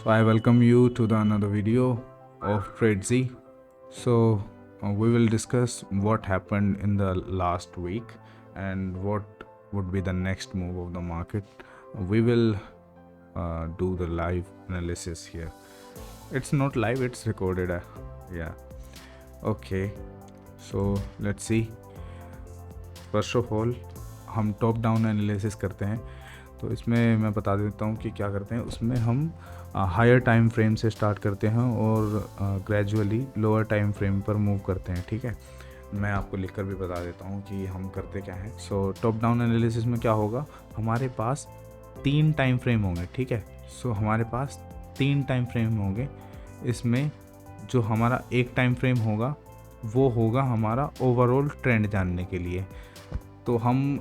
I welcome you to the another video of TradeZ. So we will discuss what happened in the last week and what would be the next move of the market. We will do the live analysis here. It's not live, it's recorded. Yeah. Okay. So let's see. First of all, हम top down analysis करते हैं, तो इसमें मैं बता देता हूँ कि क्या करते हैं। उसमें हम हायर टाइम फ्रेम से स्टार्ट करते हैं और ग्रेजुअली लोअर टाइम फ्रेम पर मूव करते हैं। ठीक है, मैं आपको लिखकर भी बता देता हूँ कि हम करते क्या हैं। सो टॉप डाउन एनालिसिस में क्या होगा, हमारे पास 3 टाइम फ्रेम होंगे। ठीक है, सो हमारे पास 3 टाइम फ्रेम होंगे। इसमें जो हमारा एक टाइम फ्रेम होगा वो होगा हमारा ओवरऑल ट्रेंड जानने के लिए। तो हम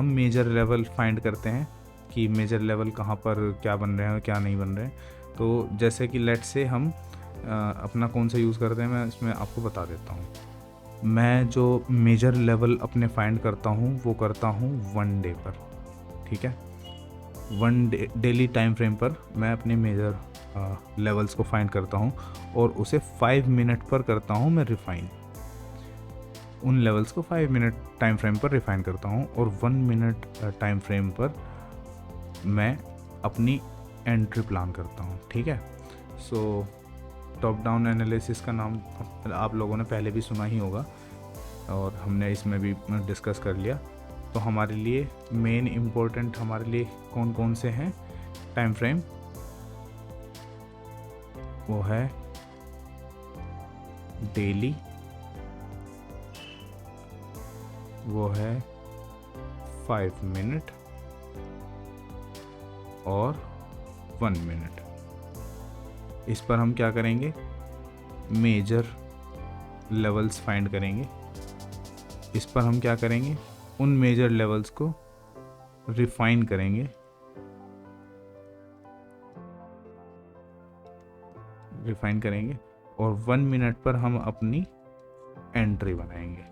मेजर लेवल फाइंड करते हैं कि मेजर लेवल कहाँ पर क्या बन रहे हैं और क्या नहीं बन रहे हैं। तो जैसे कि लेट से हम अपना कौन सा यूज़ करते हैं, मैं इसमें आपको बता देता हूँ। मैं जो मेजर लेवल अपने फाइंड करता हूँ वो करता हूँ 1 डे पर। ठीक है, 1 डेली टाइम फ्रेम पर मैं अपने मेजर लेवल्स को फाइंड करता हूँ और उसे 5 मिनट पर करता हूँ मैं रिफाइन। उन लेवल्स को 5 मिनट टाइम फ्रेम पर रिफाइन करता हूँ और 1 मिनट टाइम फ्रेम पर मैं अपनी एंट्री प्लान करता हूँ। ठीक है, सो टॉप डाउन एनालिसिस का नाम आप लोगों ने पहले भी सुना ही होगा और हमने इसमें भी डिस्कस कर लिया। तो हमारे लिए मेन इम्पोर्टेंट हमारे लिए कौन कौन से हैं टाइम फ्रेम, वो है डेली, वो है 5 मिनट और 1 मिनट। इस पर हम क्या करेंगे, मेजर लेवल्स फाइंड करेंगे। इस पर हम क्या करेंगे, उन मेजर लेवल्स को रिफाइन करेंगे, और 1 मिनट पर हम अपनी एंट्री बनाएंगे।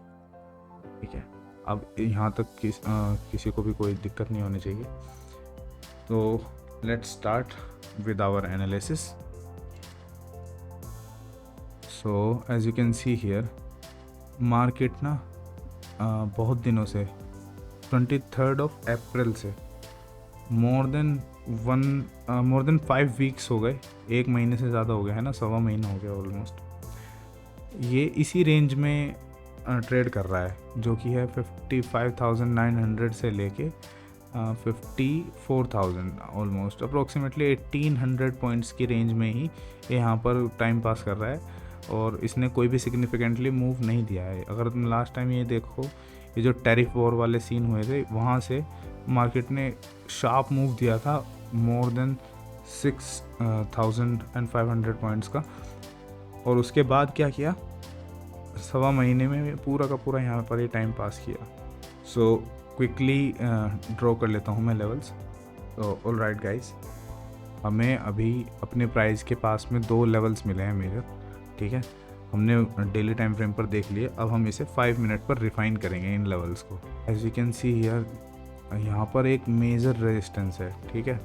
ठीक है, अब यहाँ तक किसी को भी कोई दिक्कत नहीं होनी चाहिए। तो let's start with our analysis. So as you can see here, market ना बहुत दिनों से 23rd of अप्रैल से मोर देन 5 वीक्स हो गए, 1 महीने से ज़्यादा हो गया है ना, 1.25 महीना हो गया ऑलमोस्ट। ये इसी रेंज में ट्रेड कर रहा है, जो कि है 55,900 से लेके 54,000, ऑलमोस्ट अप्रोक्सीमेटली 1800 पॉइंट्स की रेंज में ही ये यहाँ पर टाइम पास कर रहा है और इसने कोई भी सिग्निफिकेंटली मूव नहीं दिया है। अगर तुम लास्ट टाइम ये देखो, ये जो टैरिफ वॉर वाले सीन हुए थे, वहाँ से मार्केट ने शार्प मूव दिया था मोर देन 6,500 पॉइंट्स का, और उसके बाद क्या किया, 1.25 महीने में पूरा का पूरा यहाँ पर ये टाइम पास किया। सो क्विकली ड्रॉ कर लेता हूँ मैं लेवल्स। तो ऑल राइट गाइस, हमें अभी अपने प्राइस के पास में 2 लेवल्स मिले हैं मेजर। ठीक है, हमने डेली टाइम फ्रेम पर देख लिए, अब हम इसे 5 मिनट पर रिफाइन करेंगे इन लेवल्स को। As you can see here, यहाँ पर एक मेजर रेजिस्टेंस है। ठीक है,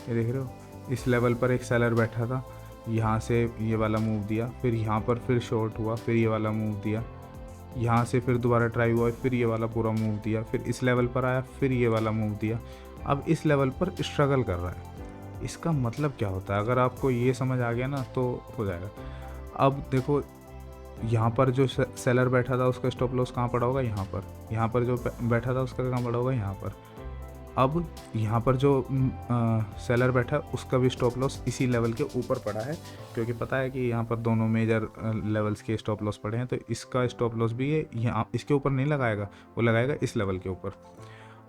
ये देख रहे हो, इस लेवल पर एक सेलर बैठा था, यहाँ से ये वाला मूव दिया, फिर यहाँ पर फिर शॉर्ट हुआ, फिर ये वाला मूव दिया, यहाँ से फिर दोबारा ट्राई हुआ, फिर ये वाला पूरा मूव दिया, फिर इस लेवल पर आया, फिर ये वाला मूव दिया, अब इस लेवल पर स्ट्रगल कर रहा है। इसका मतलब क्या होता है, अगर आपको ये समझ आ गया ना तो हो जाएगा। अब देखो, यहाँ पर जो सेलर बैठा था उसका स्टॉप लॉस कहाँ पड़ा होगा, यहाँ पर जो बैठा था उसका कहाँ पड़ा होगा, यहाँ पर। अब यहाँ पर जो सेलर बैठा है उसका भी स्टॉप लॉस इसी लेवल के ऊपर पड़ा है, क्योंकि पता है कि यहाँ पर दोनों मेजर लेवल्स के स्टॉप लॉस पड़े हैं, तो इसका स्टॉप लॉस भी ये यहाँ इसके ऊपर नहीं लगाएगा, वो लगाएगा इस लेवल के ऊपर।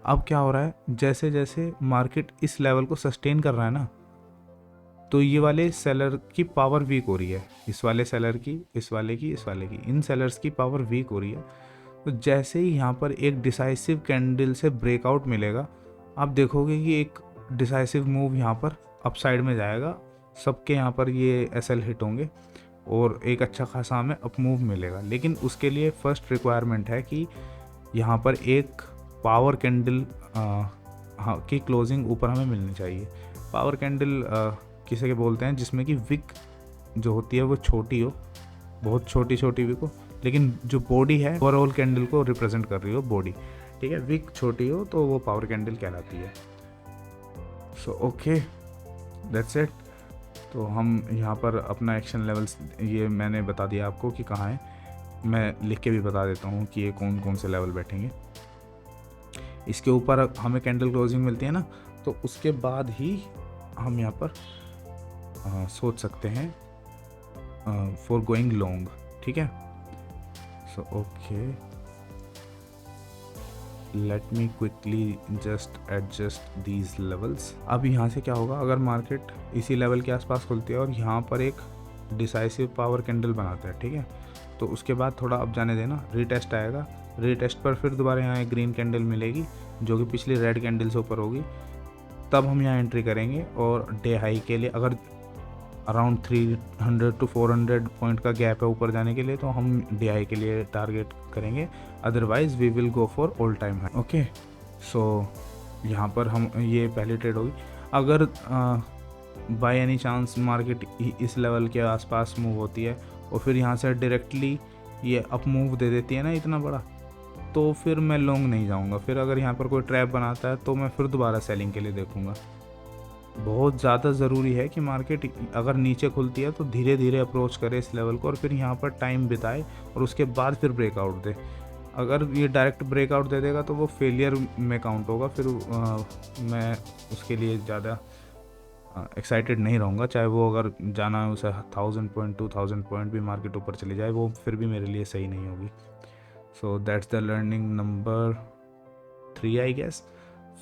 अब क्या हो रहा है, जैसे जैसे मार्केट इस लेवल को सस्टेन कर रहा है ना, तो ये वाले सेलर की पावर वीक हो रही है, इस वाले सेलर की, इस वाले की, इन सेलर्स की पावर वीक हो रही है। तो जैसे ही यहाँ पर एक डिसाइसिव कैंडल से ब्रेकआउट मिलेगा, आप देखोगे कि एक डिसाइसिव मूव यहाँ पर अपसाइड में जाएगा, सबके यहाँ पर ये एसएल हिट होंगे और एक अच्छा खासा हमें अप मूव मिलेगा। लेकिन उसके लिए फर्स्ट रिक्वायरमेंट है कि यहाँ पर एक पावर कैंडल की क्लोजिंग ऊपर हमें मिलनी चाहिए। पावर कैंडल किसे के बोलते हैं जिसमें कि विक जो होती है वो छोटी हो, बहुत छोटी छोटी विक हो, लेकिन जो बॉडी है ओवरऑल कैंडल को रिप्रेजेंट कर रही हो बॉडी, ठीक है। विक छोटी हो तो वो पावर कैंडल कहलाती है। So okay, that's it. तो हम यहाँ पर अपना एक्शन लेवल्स ये मैंने बता दिया आपको कि कहाँ है, मैं लिख के भी बता देता हूँ कि ये कौन कौन से लेवल बैठेंगे। इसके ऊपर हमें कैंडल क्लोजिंग मिलती है ना, तो उसके बाद ही हम यहाँ पर सोच सकते हैं फॉर गोइंग लॉन्ग, ठीक है। So okay, let me quickly just adjust these levels. अब यहाँ से क्या होगा, अगर मार्केट इसी लेवल के आसपास खुलती है और यहाँ पर एक डिसाइसिव पावर कैंडल बनाता है, ठीक है, तो उसके बाद थोड़ा अब जाने देना, रीटेस्ट आएगा, रीटेस्ट पर फिर दोबारा यहाँ एक ग्रीन कैंडल मिलेगी जो कि पिछली रेड कैंडल से ऊपर होगी, तब हम यहाँ एंट्री करेंगे। और डे हाई के लिए अगर अराउंड 300 to 400 पॉइंट का गैप है ऊपर जाने के लिए, तो हम डे हाई के लिए टारगेट करेंगे, otherwise we will go for all time high. Okay, so यहाँ पर हम ये पहली ट्रेड होगी। अगर बाय एनी चांस मार्केट इस लेवल के आसपास मूव होती है और फिर यहाँ से डायरेक्टली ये अप मूव दे देती है ना इतना बड़ा, तो फिर मैं लॉन्ग नहीं जाऊँगा। फिर अगर यहाँ पर कोई ट्रैप बनाता है तो मैं फिर दोबारा सेलिंग के लिए देखूँगा। बहुत ज़्यादा ज़रूरी है कि मार्केट अगर नीचे खुलती है तो धीरे धीरे अप्रोच करे इस लेवल को और फिर यहाँ पर टाइम बिताए और उसके बाद फिर ब्रेकआउट दे। अगर ये डायरेक्ट ब्रेकआउट दे देगा तो वो फेलियर में काउंट होगा, फिर मैं उसके लिए ज़्यादा एक्साइटेड नहीं रहूँगा। चाहे वो अगर जाना है उसे 1000 पॉइंट 2000 पॉइंट भी मार्केट ऊपर चली जाए, वो फिर भी मेरे लिए सही नहीं होगी। So that's the learning number 3 I guess.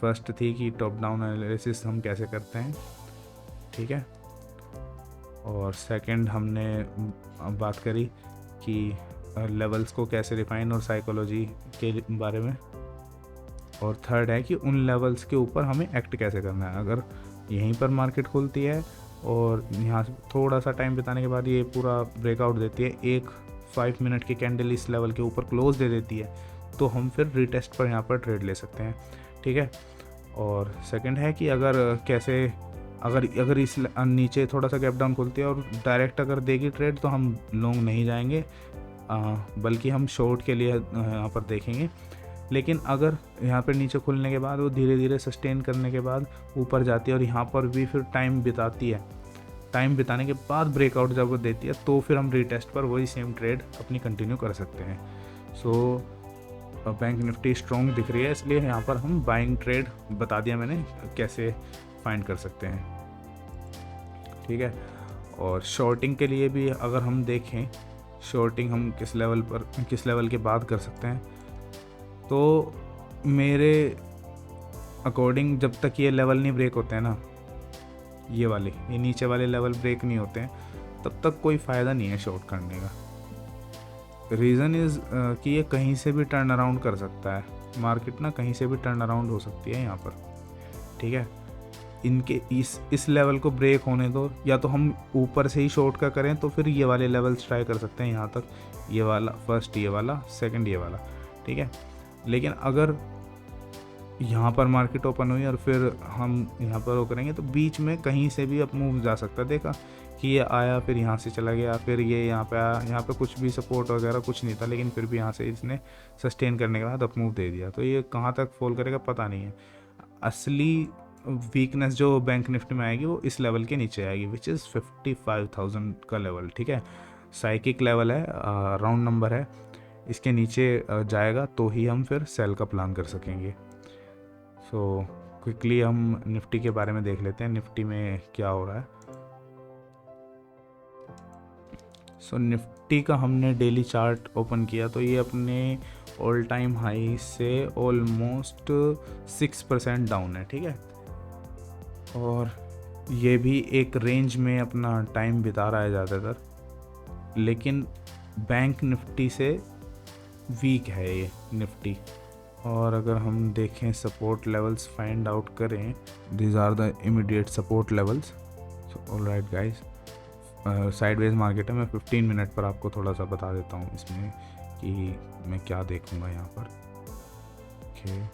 First थी कि टॉप डाउन एनालिसिस हम कैसे करते हैं, ठीक है, और सेकंड हमने बात करी कि लेवल्स को कैसे रिफाइन और साइकोलॉजी के बारे में, और थर्ड है कि उन लेवल्स के ऊपर हमें एक्ट कैसे करना है। अगर यहीं पर मार्केट खुलती है और यहाँ से थोड़ा सा टाइम बिताने के बाद ये पूरा ब्रेकआउट देती है, एक 5 मिनट की कैंडल इस लेवल के ऊपर क्लोज दे देती है, तो हम फिर रीटेस्ट पर यहाँ पर ट्रेड ले सकते हैं, ठीक है। और सेकंड है कि अगर इस नीचे थोड़ा सा गैप डाउन खुलती है और डायरेक्ट अगर देगी ट्रेड तो हम लॉन्ग नहीं जाएंगे, बल्कि हम शॉर्ट के लिए यहाँ पर देखेंगे। लेकिन अगर यहाँ पर नीचे खुलने के बाद वो धीरे धीरे सस्टेन करने के बाद ऊपर जाती है और यहाँ पर भी फिर टाइम बिताती है, टाइम बिताने के बाद ब्रेकआउट जब वो देती है, तो फिर हम रीटेस्ट पर वही सेम ट्रेड अपनी कंटिन्यू कर सकते हैं। सो बैंक निफ्टी स्ट्रॉन्ग दिख रही है, इसलिए यहाँ पर हम बाइंग ट्रेड बता दिया मैंने कैसे फाइंड कर सकते हैं, ठीक है। और शॉर्टिंग के लिए भी अगर हम देखें, शॉर्टिंग हम किस लेवल के बाद कर सकते हैं, तो मेरे अकॉर्डिंग जब तक ये लेवल नहीं ब्रेक होते हैं ना, ये नीचे वाले लेवल ब्रेक नहीं होते हैं, तब तक कोई फ़ायदा नहीं है शॉर्ट करने का। रीज़न इज़ कि ये कहीं से भी टर्न अराउंड कर सकता है, मार्केट ना कहीं से भी टर्न अराउंड हो सकती है यहाँ पर, ठीक है। इनके इस लेवल को ब्रेक होने दो, या तो हम ऊपर से ही शॉर्ट का करें तो फिर ये वाले लेवल्स ट्राई कर सकते हैं यहाँ तक, ये वाला फर्स्ट, ये वाला सेकंड, ये वाला, ठीक है। लेकिन अगर यहाँ पर मार्केट ओपन हुई और फिर हम यहाँ पर वो करेंगे तो बीच में कहीं से भी अप मूव जा सकता है। देखा कि ये आया, फिर यहाँ से चला गया, फिर ये यहाँ पे आया, यहाँ पे कुछ भी सपोर्ट वगैरह कुछ नहीं था, लेकिन फिर भी यहाँ से इसने सस्टेन करने के बाद अप मूव दे दिया, तो ये कहाँ तक फॉल करेगा पता नहीं है। असली वीकनेस जो बैंक निफ्टी में आएगी वो इस लेवल के नीचे आएगी, विच इज़ 55,000 का लेवल, ठीक है। साइकिक लेवल है, राउंड नंबर है, इसके नीचे जाएगा तो ही हम फिर सेल का प्लान कर सकेंगे। सो क्विकली हम निफ्टी के बारे में देख लेते हैं, निफ्टी में क्या हो रहा है। सो निफ्टी का हमने डेली चार्ट ओपन किया तो ये अपने ऑल टाइम हाई से ऑलमोस्ट 6% डाउन है, ठीक है। और ये भी एक रेंज में अपना टाइम बिता रहा है ज़्यादातर, लेकिन बैंक निफ्टी से वीक है ये निफ्टी। और अगर हम देखें सपोर्ट लेवल्स फाइंड आउट करें, these are the immediate support levels. So alright guys, sideways market है, मैं 15 मिनट पर आपको थोड़ा सा बता देता हूँ इसमें कि मैं क्या देखूँगा यहाँ पर। ओके,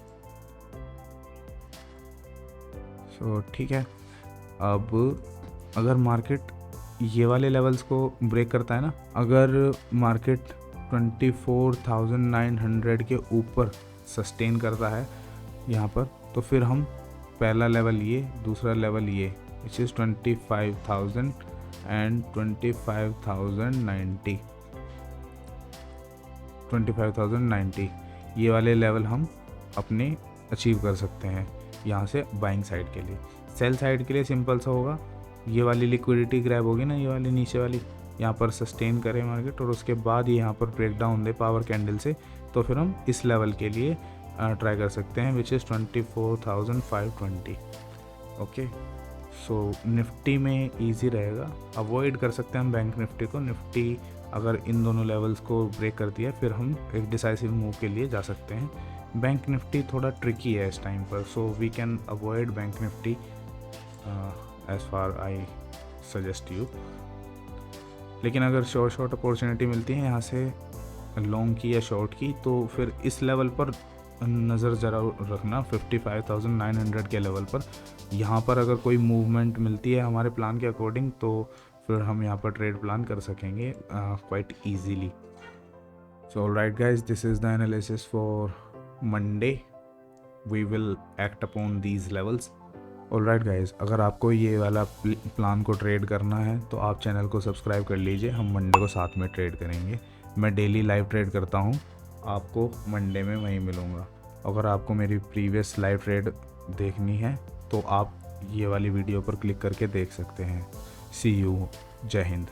सो ठीक है। अब अगर मार्केट ये वाले लेवल्स को ब्रेक करता है ना, अगर मार्केट 24,900 के ऊपर सस्टेन करता है यहाँ पर, तो फिर हम पहला लेवल ये, दूसरा लेवल ये, विच इज़ 25,000 एंड 25,090 ये वाले लेवल हम अपने अचीव कर सकते हैं यहाँ से बाइंग साइड के लिए। सेल साइड के लिए सिंपल सा होगा, ये वाली लिक्विडिटी ग्रैब होगी ना, ये वाली नीचे वाली, यहाँ पर सस्टेन करें मार्केट और उसके बाद ये यहाँ पर ब्रेक डाउन दे पावर कैंडल से, तो फिर हम इस लेवल के लिए ट्राई कर सकते हैं, which is 24,520। Okay, so Nifty में इजी रहेगा, अवॉइड कर सकते हैं हम बैंक निफ्टी को। निफ्टी अगर इन दोनों लेवल्स को ब्रेक कर दिया फिर हम एक डिसाइसिव मूव के लिए जा सकते हैं। बैंक निफ्टी थोड़ा ट्रिकी है इस टाइम पर, so we can avoid bank Nifty as far I suggest you. लेकिन अगर शॉर्ट अपॉर्चुनिटी मिलती है यहाँ से लॉन्ग की या शॉर्ट की, तो फिर इस लेवल पर नज़र ज़रा रखना, 55,900 के लेवल पर। यहाँ पर अगर कोई मूवमेंट मिलती है हमारे प्लान के अकॉर्डिंग, तो फिर हम यहाँ पर ट्रेड प्लान कर सकेंगे quite easily. So alright guys, this is the analysis for Monday. We will act upon these levels. Alright guys, अगर आपको ये वाला प्लान को ट्रेड करना है तो आप चैनल को सब्सक्राइब कर लीजिए, हम मंडे को साथ में ट्रेड करेंगे। मैं डेली लाइव ट्रेड करता हूँ, आपको मंडे में वहीं मिलूँगा। अगर आपको मेरी प्रीवियस लाइव ट्रेड देखनी है तो आप ये वाली वीडियो पर क्लिक करके देख सकते हैं। सी यू, जय हिंद।